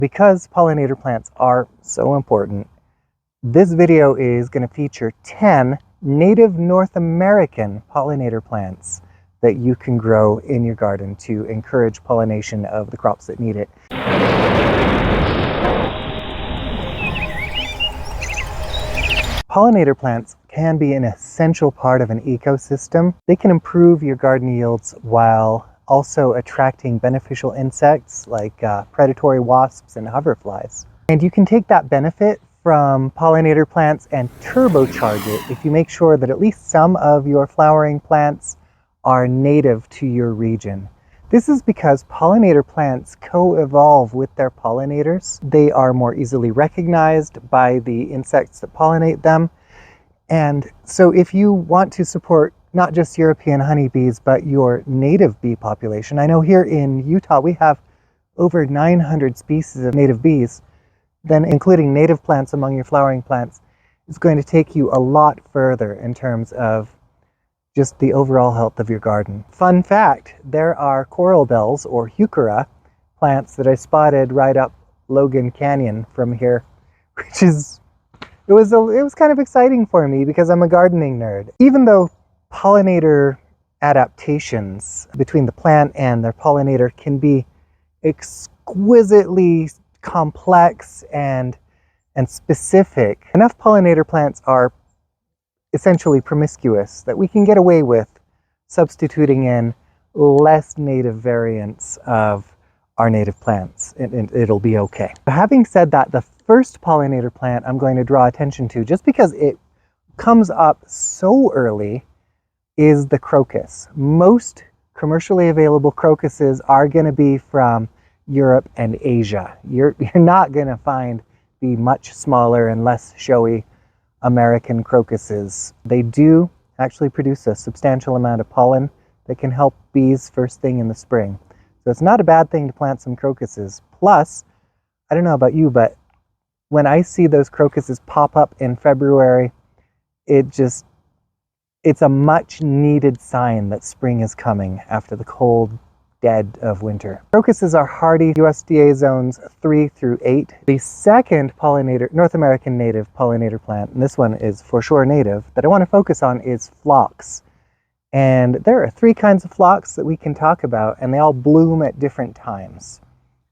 Because pollinator plants are so important, this video is going to feature 10 native North American pollinator plants that you can grow in your garden to encourage pollination of the crops that need it. Pollinator plants can be an essential part of an ecosystem. They can improve your garden yields while also attracting beneficial insects like predatory wasps and hoverflies. And you can take that benefit from pollinator plants and turbocharge it if you make sure that at least some of your flowering plants are native to your region. This is because pollinator plants co-evolve with their pollinators. They are more easily recognized by the insects that pollinate them. And so if you want to support not just European honeybees, but your native bee population, I know here in Utah we have over 900 species of native bees, then including native plants among your flowering plants is going to take you a lot further in terms of just the overall health of your garden. Fun fact, there are coral bells or heuchera plants that I spotted right up Logan Canyon from here, which is, it was kind of exciting for me because I'm a gardening nerd. Even though pollinator adaptations between the plant and their pollinator can be exquisitely complex and specific, enough pollinator plants are essentially promiscuous that we can get away with substituting in less native variants of our native plants, and it'll be okay. Having said that, the first pollinator plant I'm going to draw attention to, just because it comes up so early, is the crocus. Most commercially available crocuses are going to be from Europe and Asia. You're not going to find the much smaller and less showy American crocuses. They do actually produce a substantial amount of pollen that can help bees first thing in the spring. So it's not a bad thing to plant some crocuses. Plus, I don't know about you, but when I see those crocuses pop up in February, it's a much needed sign that spring is coming after the cold dead of winter. Crocuses are hardy USDA zones 3 through 8. The second North American native pollinator plant, and this one is for sure native, that I want to focus on is phlox. And there are 3 kinds of phlox that we can talk about, and they all bloom at different times.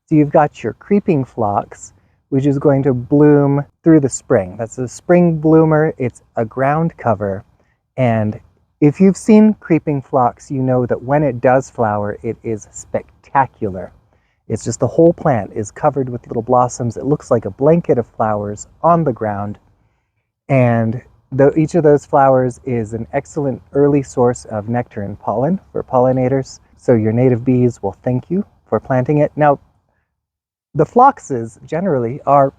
So you've got your creeping phlox, which is going to bloom through the spring. That's a spring bloomer. It's a ground cover. And if you've seen creeping phlox, you know that when it does flower, it is spectacular. It's just the whole plant is covered with little blossoms. It looks like a blanket of flowers on the ground. And each of those flowers is an excellent early source of nectar and pollen for pollinators. So your native bees will thank you for planting it. Now, the phloxes generally are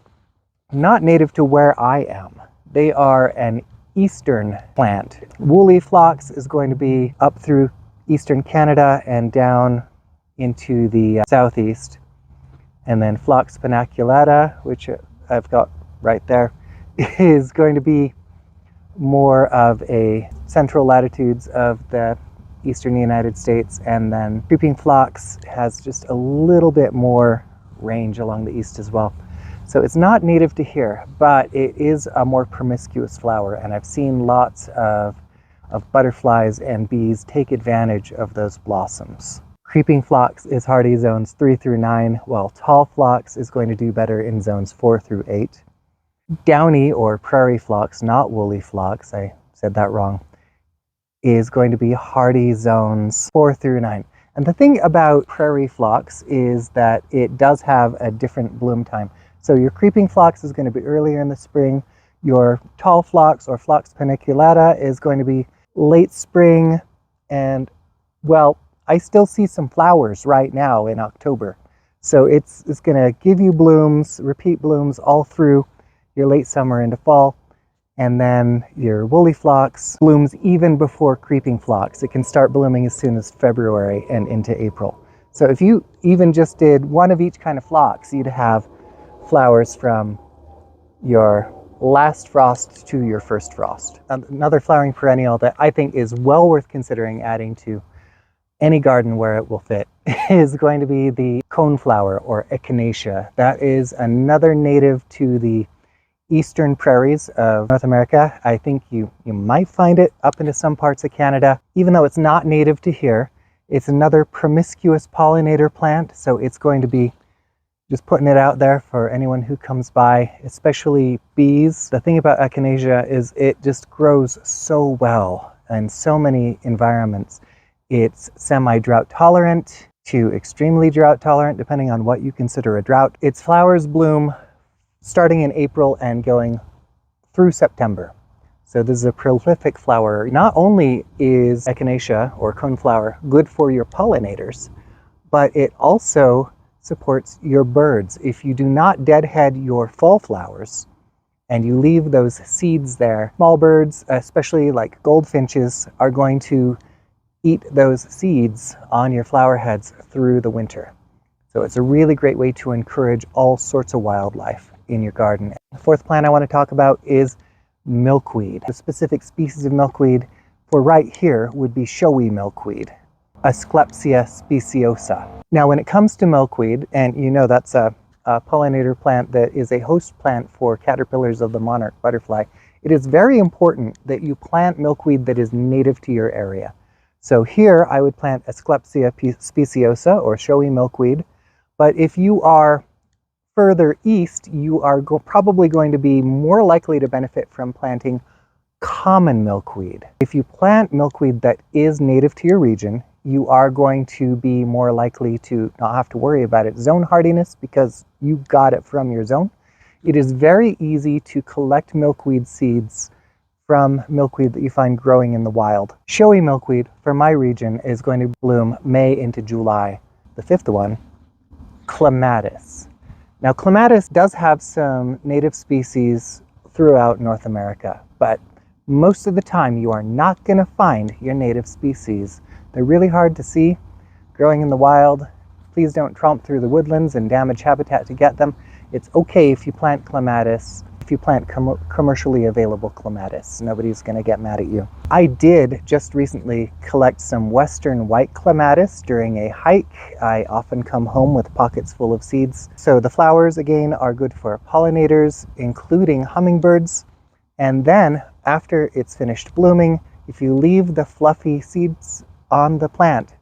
not native to where I am. They are an eastern plant. Woolly phlox is going to be up through eastern Canada and down into the southeast. And then Phlox paniculata, which I've got right there, is going to be more of a central latitudes of the eastern United States. And then creeping phlox has just a little bit more range along the east as well. So it's not native to here, but it is a more promiscuous flower, and I've seen lots of butterflies and bees take advantage of those blossoms. Creeping phlox is hardy zones 3 through 9, while tall phlox is going to do better in zones 4 through 8. Downy or prairie phlox, not woolly phlox, I said that wrong, is going to be hardy zones 4 through 9. And the thing about prairie phlox is that it does have a different bloom time. So your creeping phlox is going to be earlier in the spring. Your tall phlox or Phlox paniculata is going to be late spring. And well, I still see some flowers right now in October. So it's going to give you blooms, repeat blooms all through your late summer into fall. And then your woolly phlox blooms even before creeping phlox. It can start blooming as soon as February and into April. So if you even just did one of each kind of phlox, you'd have flowers from your last frost to your first frost. Another flowering perennial that I think is well worth considering adding to any garden where it will fit is going to be the coneflower or echinacea. That is another native to the eastern prairies of North America. I think you might find it up into some parts of Canada. Even though it's not native to here, it's another promiscuous pollinator plant, so it's going to be just putting it out there for anyone who comes by, especially bees. The thing about echinacea is it just grows so well in so many environments. It's semi-drought tolerant to extremely drought tolerant, depending on what you consider a drought. Its flowers bloom starting in April and going through September. So this is a prolific flower. Not only is echinacea or coneflower good for your pollinators, but it also supports your birds. If you do not deadhead your fall flowers and you leave those seeds there, small birds, especially like goldfinches, are going to eat those seeds on your flower heads through the winter. So it's a really great way to encourage all sorts of wildlife in your garden. The fourth plant I want to talk about is milkweed. The specific species of milkweed for right here would be showy milkweed, Asclepsia speciosa. Now when it comes to milkweed, and you know that's a pollinator plant that is a host plant for caterpillars of the monarch butterfly, it is very important that you plant milkweed that is native to your area. So here I would plant Asclepsia speciosa or showy milkweed, but if you are further east, you are probably going to be more likely to benefit from planting common milkweed. If you plant milkweed that is native to your region, you are going to be more likely to not have to worry about its zone hardiness because you got it from your zone. It is very easy to collect milkweed seeds from milkweed that you find growing in the wild. Showy milkweed for my region is going to bloom May into July. The fifth one, Clematis. Now Clematis does have some native species throughout North America, but most of the time you are not going to find your native species. They're really hard to see growing in the wild. Please don't tromp through the woodlands and damage habitat to get them. It's okay if you plant Clematis, if you plant commercially available Clematis. Nobody's going to get mad at you. I did just recently collect some western white Clematis during a hike. I often come home with pockets full of seeds. So the flowers, again, are good for pollinators, including hummingbirds. And then after it's finished blooming, if you leave the fluffy seeds on the plant,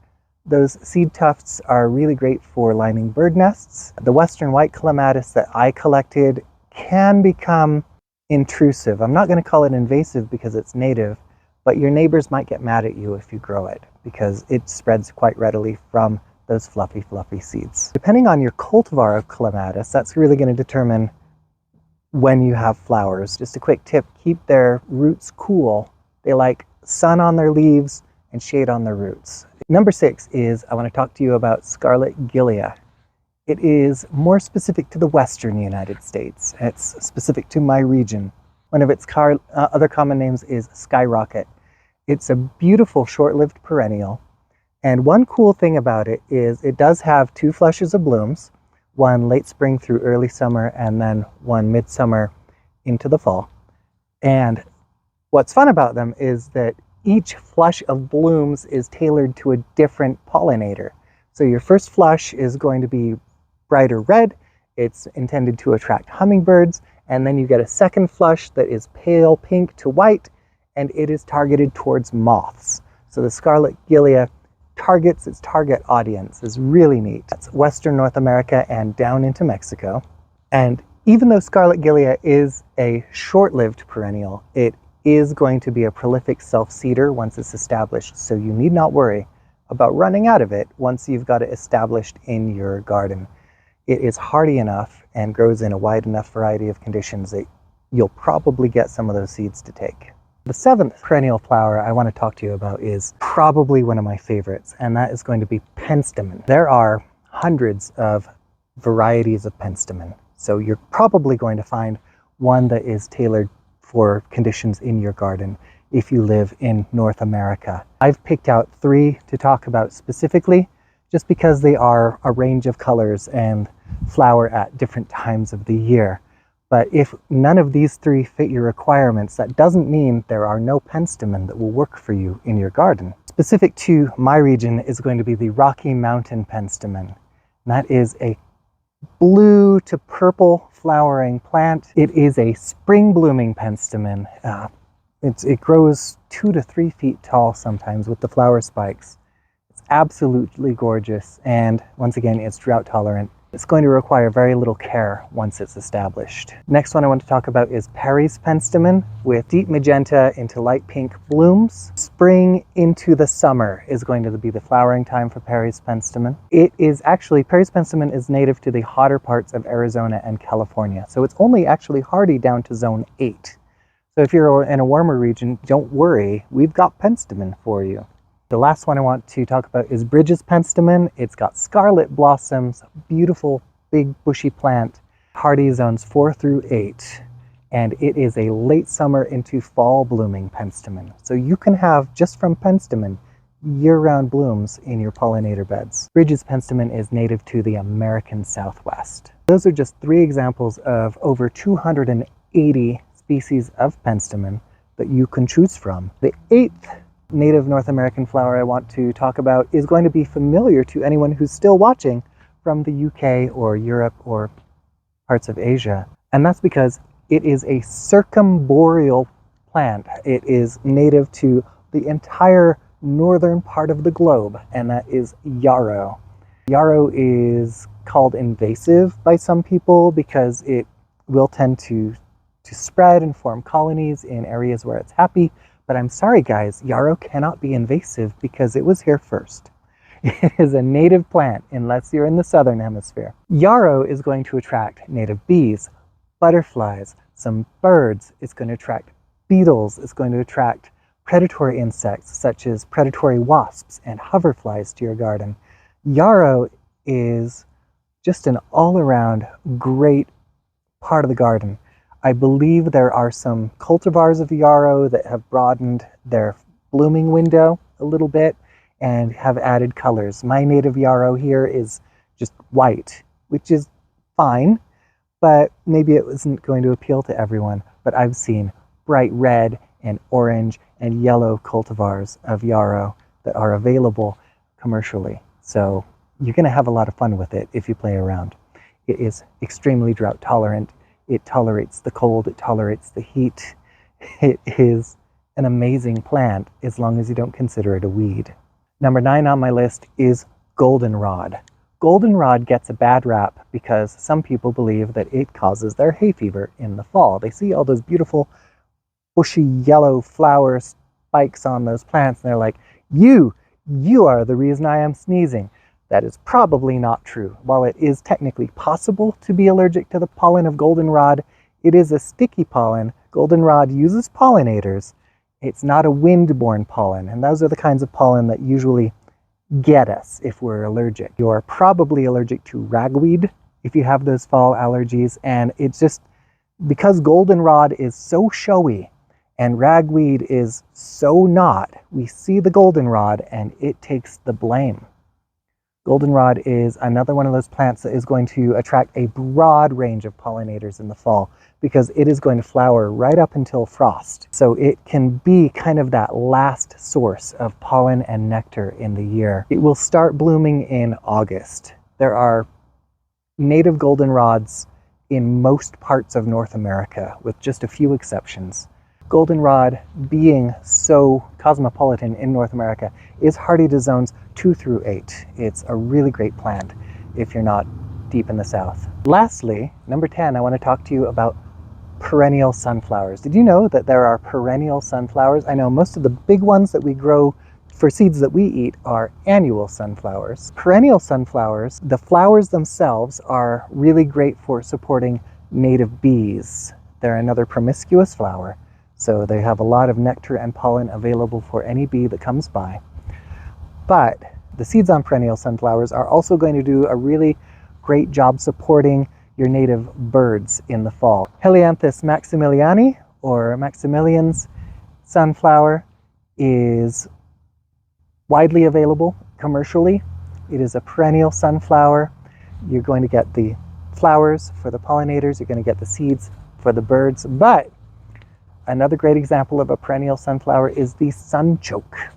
those seed tufts are really great for lining bird nests. The western white Clematis that I collected can become intrusive. I'm not going to call it invasive because it's native, but your neighbors might get mad at you if you grow it because it spreads quite readily from those fluffy seeds. Depending on your cultivar of Clematis, that's really going to determine when you have flowers. Just a quick tip, keep their roots cool. They like sun on their leaves and shade on their roots. Number 6 is I want to talk to you about Scarlet Gilia. It is more specific to the western United States. It's specific to my region. One of its other common names is skyrocket. It's a beautiful short-lived perennial. And one cool thing about it is it does have 2 flushes of blooms, one late spring through early summer and then one midsummer into the fall. And what's fun about them is that each flush of blooms is tailored to a different pollinator. So your first flush is going to be brighter red. It's intended to attract hummingbirds. And then you get a second flush that is pale pink to white, and it is targeted towards moths. So the Scarlet Gilia targets its target audience. Is really neat. That's Western North America and down into Mexico. And even though Scarlet Gilia is a short-lived perennial, it is going to be a prolific self-seeder once it's established. So you need not worry about running out of it once you've got it established in your garden. It is hardy enough and grows in a wide enough variety of conditions that you'll probably get some of those seeds to take. The 7th perennial flower I want to talk to you about is probably one of my favorites, and that is going to be Penstemon. There are hundreds of varieties of Penstemon, so you're probably going to find one that is tailored for conditions in your garden if you live in North America. I've picked out 3 to talk about specifically, just because they are a range of colors and flower at different times of the year. But if none of these 3 fit your requirements, that doesn't mean there are no Penstemon that will work for you in your garden. Specific to my region is going to be the Rocky Mountain Penstemon. That is a blue to purple flowering plant. It is a spring blooming penstemon. It grows 2 to 3 feet tall sometimes with the flower spikes. It's absolutely gorgeous, and once again, it's drought tolerant. It's going to require very little care once it's established. Next one I want to talk about is Perry's Penstemon with deep magenta into light pink blooms. Spring into the summer is going to be the flowering time for Perry's Penstemon. Perry's Penstemon is native to the hotter parts of Arizona and California, so it's only actually hardy down to zone 8. So if you're in a warmer region, don't worry, we've got Penstemon for you. The last one I want to talk about is Bridges Penstemon. It's got scarlet blossoms, beautiful big bushy plant, hardy zones 4 through 8, and it is a late summer into fall blooming penstemon. So you can have, just from penstemon, year-round blooms in your pollinator beds. Bridges Penstemon is native to the American Southwest. Those are just 3 examples of over 280 species of penstemon that you can choose from. The 8th native North American flower I want to talk about is going to be familiar to anyone who's still watching from the UK or Europe or parts of Asia. And that's because it is a circumboreal plant. It is native to the entire northern part of the globe, and that is yarrow. Yarrow is called invasive by some people because it will tend to spread and form colonies in areas where it's happy. But I'm sorry guys, yarrow cannot be invasive because it was here first. It is a native plant unless you're in the southern hemisphere. Yarrow is going to attract native bees, butterflies, some birds. It's going to attract beetles. It's going to attract predatory insects such as predatory wasps and hoverflies to your garden. Yarrow is just an all-around great part of the garden. I believe there are some cultivars of yarrow that have broadened their blooming window a little bit and have added colors. My native yarrow here is just white, which is fine, but maybe it isn't going to appeal to everyone. But I've seen bright red and orange and yellow cultivars of yarrow that are available commercially. So you're going to have a lot of fun with it if you play around. It is extremely drought tolerant. It tolerates the cold, it tolerates the heat. It is an amazing plant as long as you don't consider it a weed. Number 9 on my list is Goldenrod. Goldenrod gets a bad rap because some people believe that it causes their hay fever in the fall. They see all those beautiful bushy yellow flower spikes on those plants and they're like, you are the reason I am sneezing. That is probably not true. While it is technically possible to be allergic to the pollen of goldenrod, it is a sticky pollen. Goldenrod uses pollinators. It's not a wind-borne pollen, and those are the kinds of pollen that usually get us if we're allergic. You're probably allergic to ragweed if you have those fall allergies, and it's just because goldenrod is so showy and ragweed is so not, we see the goldenrod and it takes the blame. Goldenrod is another one of those plants that is going to attract a broad range of pollinators in the fall because it is going to flower right up until frost. So it can be kind of that last source of pollen and nectar in the year. It will start blooming in August. There are native goldenrods in most parts of North America, with just a few exceptions. Goldenrod, being so cosmopolitan in North America, is hardy to zones 2 through 8. It's a really great plant if you're not deep in the south. Lastly, number 10, I want to talk to you about perennial sunflowers. Did you know that there are perennial sunflowers? I know most of the big ones that we grow for seeds that we eat are annual sunflowers. Perennial sunflowers, the flowers themselves are really great for supporting native bees. They're another promiscuous flower, so they have a lot of nectar and pollen available for any bee that comes by. But the seeds on perennial sunflowers are also going to do a really great job supporting your native birds in the fall. Helianthus maximiliani, or Maximilian's sunflower, is widely available commercially. It is a perennial sunflower. You're going to get the flowers for the pollinators, you're going to get the seeds for the birds, but another great example of a perennial sunflower is the sunchoke.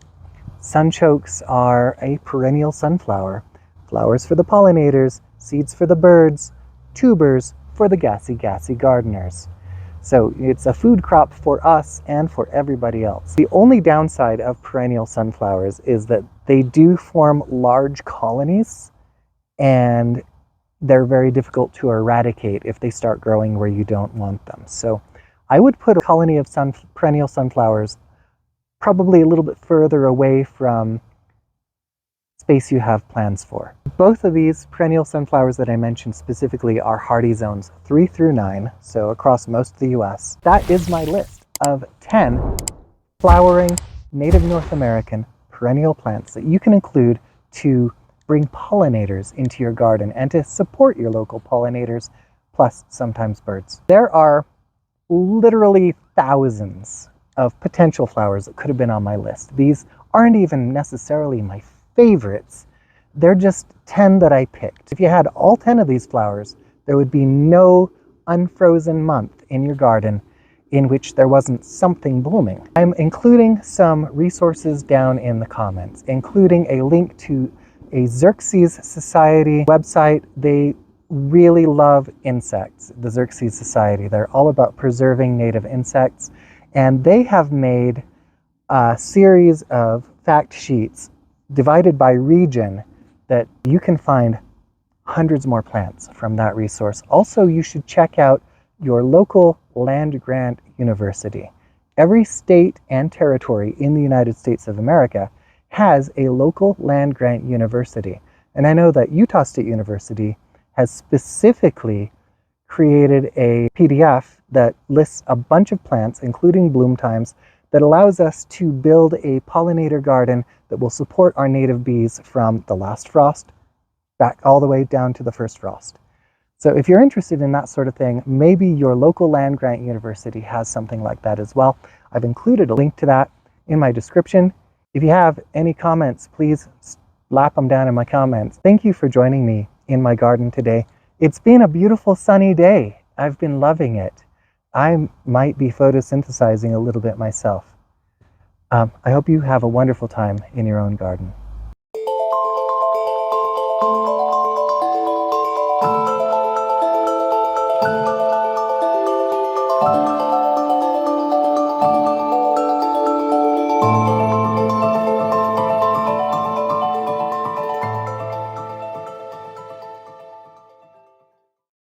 Sunchokes are a perennial sunflower. Flowers for the pollinators, seeds for the birds, tubers for the gassy gardeners. So it's a food crop for us and for everybody else. The only downside of perennial sunflowers is that they do form large colonies, and they're very difficult to eradicate if they start growing where you don't want them. So I would put a colony of perennial sunflowers probably a little bit further away from space you have plans for. Both of these perennial sunflowers that I mentioned specifically are hardy zones 3 through 9, so across most of the US. That is my list of 10 flowering native North American perennial plants that you can include to bring pollinators into your garden and to support your local pollinators, plus sometimes birds. There are literally thousands of potential flowers that could have been on my list. These aren't even necessarily my favorites. They're just 10 that I picked. If you had all 10 of these flowers, there would be no unfrozen month in your garden in which there wasn't something blooming. I'm including some resources down in the comments, including a link to a Xerxes Society website. They really love insects, the Xerxes Society. They're all about preserving native insects, and they have made a series of fact sheets divided by region that you can find hundreds more plants from that resource. Also, you should check out your local land-grant university. Every state and territory in the United States of America has a local land-grant university. And I know that Utah State University has specifically created a PDF that lists a bunch of plants, including bloom times, that allows us to build a pollinator garden that will support our native bees from the last frost back all the way down to the first frost. So if you're interested in that sort of thing, maybe your local land-grant university has something like that as well. I've included a link to that in my description. If you have any comments, please slap them down in my comments. Thank you for joining me in my garden today. It's been a beautiful sunny day. I've been loving it. I might be photosynthesizing a little bit myself. I hope you have a wonderful time in your own garden.